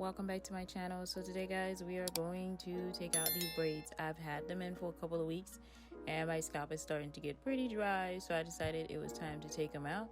welcome back to my channel. So today guys, we are going to take out these braids. I've had them in for a couple of weeks and my scalp is starting to get pretty dry, so I decided it was time to take them out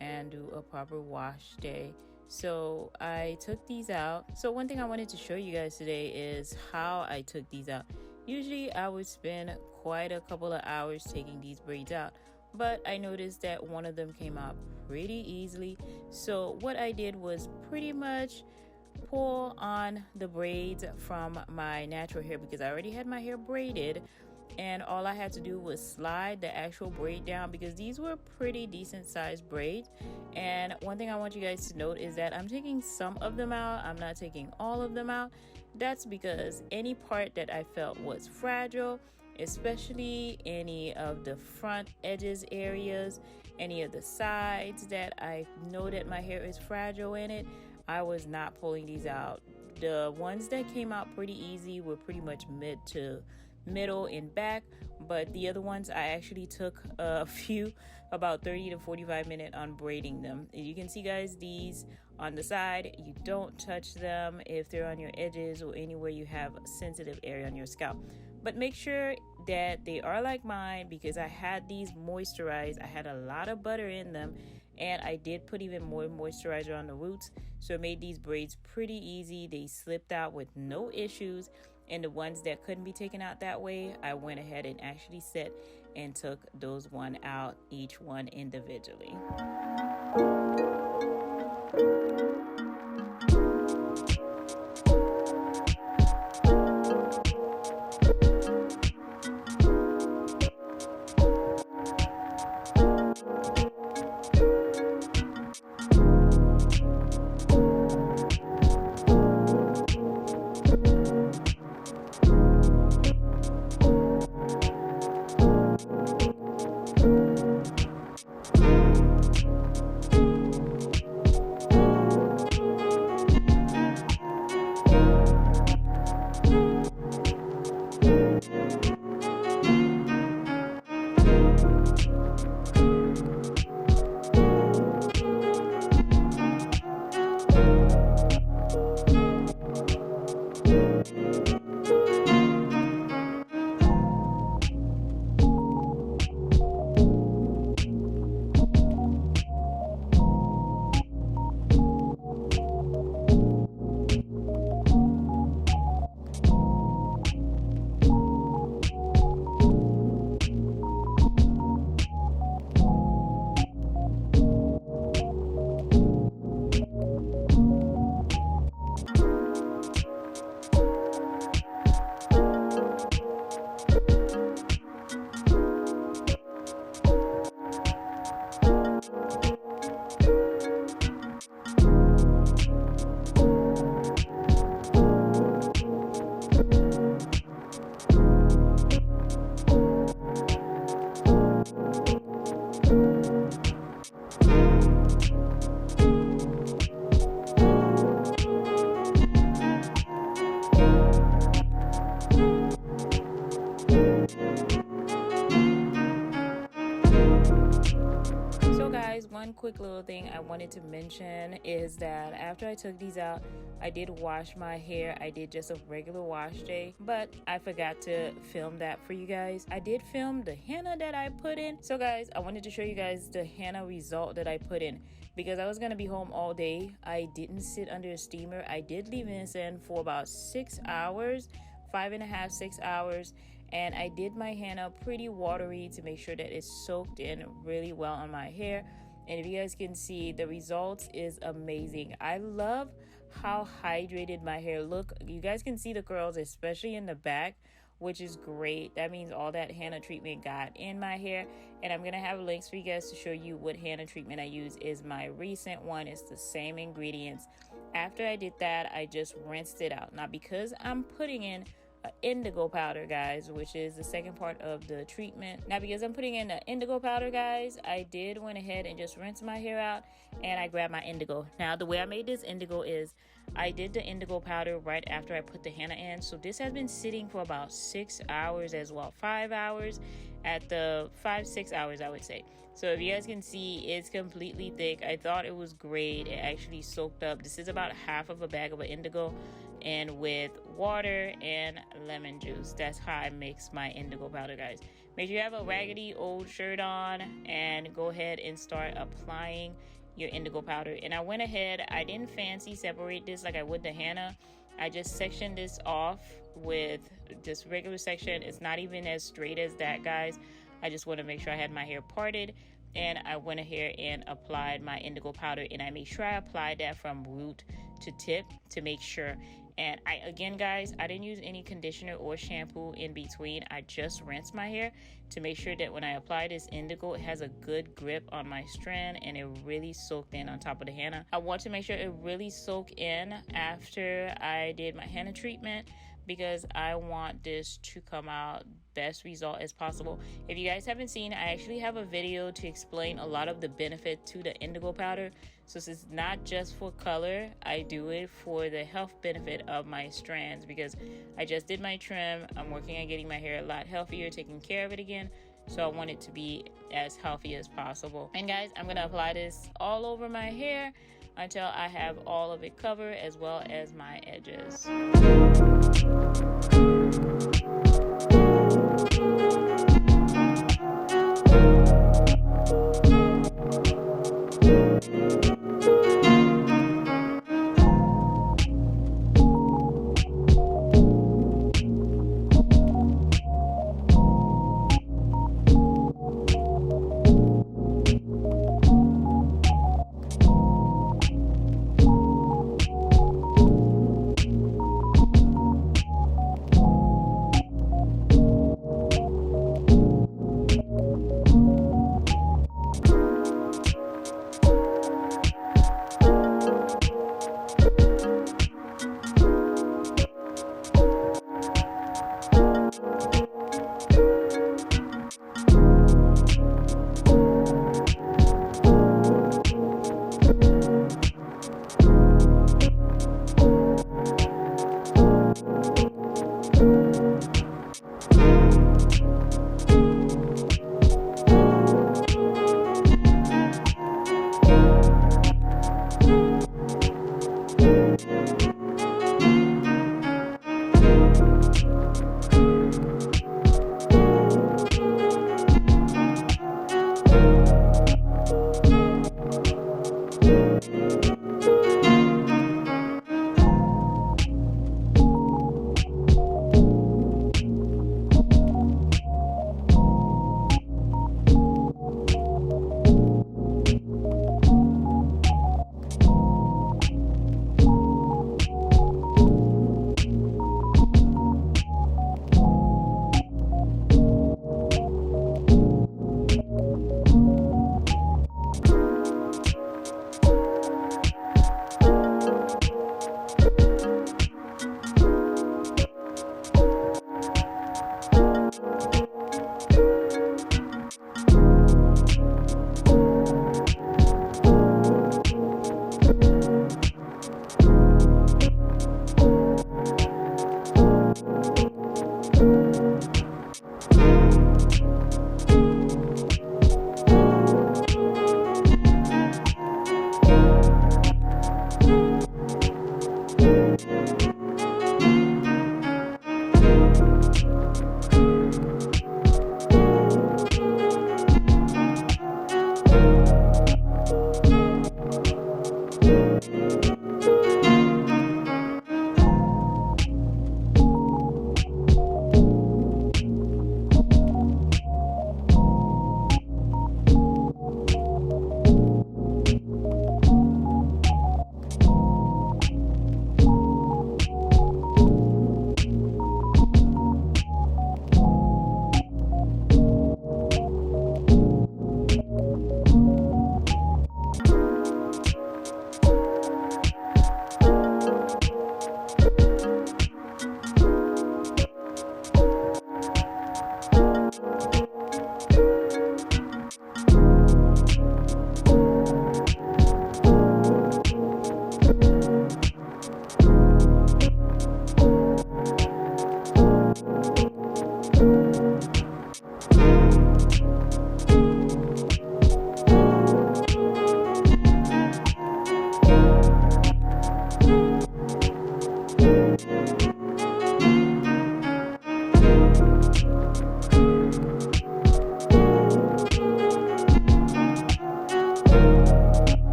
and do a proper wash day. So I took these out. So one thing I wanted to show you guys today is how I took these out. Usually I would spend quite a couple of hours taking these braids out, but I noticed that one of them came out pretty easily. So what I did was pretty much pull on the braids from my natural hair, because I already had my hair braided, and all I had to do was slide the actual braid down, because these were pretty decent sized braids. And one thing I want you guys to note is that I'm taking some of them out, I'm not taking all of them out. That's because any part that I felt was fragile, especially any of the front edges areas, any of the sides that I know that my hair is fragile in it, I was not pulling these out. The ones that came out pretty easy were pretty much mid to middle and back, but the other ones I actually took a few, about 30 to 45 minutes on braiding them. You can see guys, these on the side, you don't touch them if they're on your edges or anywhere you have a sensitive area on your scalp. But make sure that they are like mine, because I had these moisturized. I had a lot of butter in them, and I did put even more moisturizer on the roots, so it made these braids pretty easy. They slipped out with no issues, and the ones that couldn't be taken out that way, I went ahead and actually set and took those one out, each one individually. One quick little thing I wanted to mention is that after I took these out, I did wash my hair. I did just a regular wash day, but I forgot to film that for you guys. I did film the henna that I put in. So guys, I wanted to show you guys the henna result that I put in, because I was going to be home all day. I didn't sit under a steamer. I did leave this in for about 6 hours, 5.5, 6 hours. And I did my henna pretty watery to make sure that it's soaked in really well on my hair. And if you guys can see, the results is amazing. I love how hydrated my hair look. You guys can see the curls, especially in the back, which is great. That means all that henna treatment got in my hair. And I'm gonna have links for you guys to show you what henna treatment I use. Is my recent one. It's the same ingredients. After I did that, I just rinsed it out. Now, because I'm putting in indigo powder, guys, which is the second part of the treatment. Now, because I'm putting in the indigo powder, guys, I did went ahead and just rinse my hair out, and I grabbed my indigo. Now, the way I made this indigo is I did the indigo powder right after I put the henna in, so this has been sitting for about 6 hours as well. 5 hours at the 5-6 hours, I would say. So if you guys can see, it's completely thick. I thought it was great. It actually soaked up. This is about half of a bag of an indigo, and with water and lemon juice. That's how I mix my indigo powder, guys. Make sure you have a raggedy old shirt on and go ahead and start applying your indigo powder. And I went ahead, I didn't fancy separate this like I would the henna. I just sectioned this off with just regular section. It's not even as straight as that, guys. I just want to make sure I had my hair parted, and I went ahead and applied my indigo powder, and I made sure I applied that from root to tip to make sure. And again, guys, I didn't use any conditioner or shampoo in between. I just rinsed my hair to make sure that when I apply this indigo, it has a good grip on my strand and it really soaked in on top of the henna. I want to make sure it really soaked in after I did my henna treatment, because I want this to come out best result as possible. If you guys haven't seen, I actually have a video to explain a lot of the benefit to the indigo powder. So this is not just for color, I do it for the health benefit of my strands, because I just did my trim. I'm working on getting my hair a lot healthier, taking care of it again. So I want it to be as healthy as possible. And guys, I'm gonna apply this all over my hair until I have all of it covered, as well as my edges.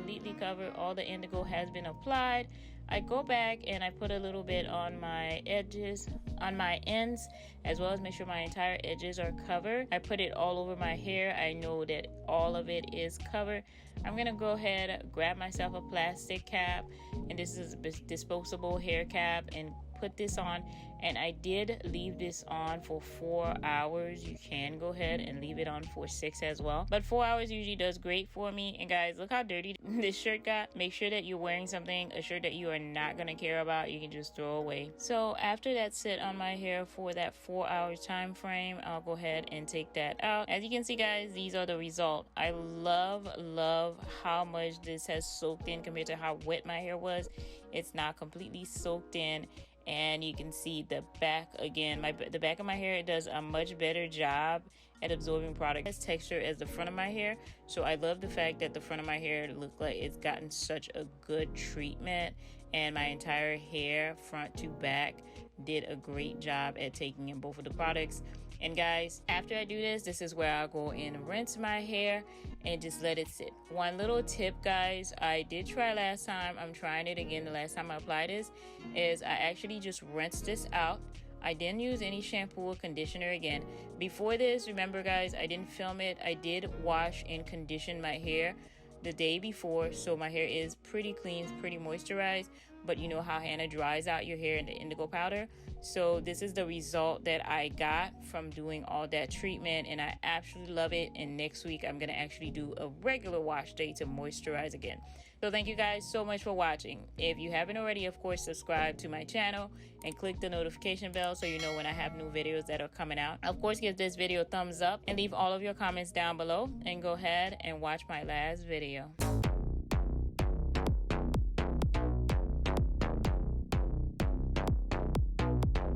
completely covered. All the indigo has been applied. I go back and I put a little bit on my edges, on my ends, as well as make sure my entire edges are covered. I put it all over my hair. I know that all of it is covered. I'm gonna go ahead, grab myself a plastic cap, and this is a disposable hair cap, and put this on. And I did leave this on for 4 hours. You can go ahead and leave it on for 6 as well, but 4 hours usually does great for me. And guys, look how dirty this shirt got. Make sure that you're wearing something, a shirt that you are not gonna care about, you can just throw away. So after that sit on my hair for that 4 hours time frame, I'll go ahead and take that out. As you can see, guys, these are the result. I love how much this has soaked in compared to how wet my hair was. It's not completely soaked in, and you can see the back again. The back of my hair does a much better job at absorbing product as texture as the front of my hair. So I love the fact that the front of my hair looked like it's gotten such a good treatment, and my entire hair front to back did a great job at taking in both of the products. And guys, after I do this, this is where I'll go and rinse my hair and just let it sit. One little tip, guys, I did try last time, I'm trying it again the last time I applied this, is I actually just rinsed this out. I didn't use any shampoo or conditioner again. Before this, remember guys, I didn't film it. I did wash and condition my hair the day before, so my hair is pretty clean, pretty moisturized. But you know how Henna dries out your hair in the indigo powder. So this is the result that I got from doing all that treatment, and I absolutely love it. And next week I'm gonna actually do a regular wash day to moisturize again. So thank you guys so much for watching. If you haven't already, of course, subscribe to my channel and click the notification bell so you know when I have new videos that are coming out. Of course, give this video a thumbs up and leave all of your comments down below, and go ahead and watch my last video.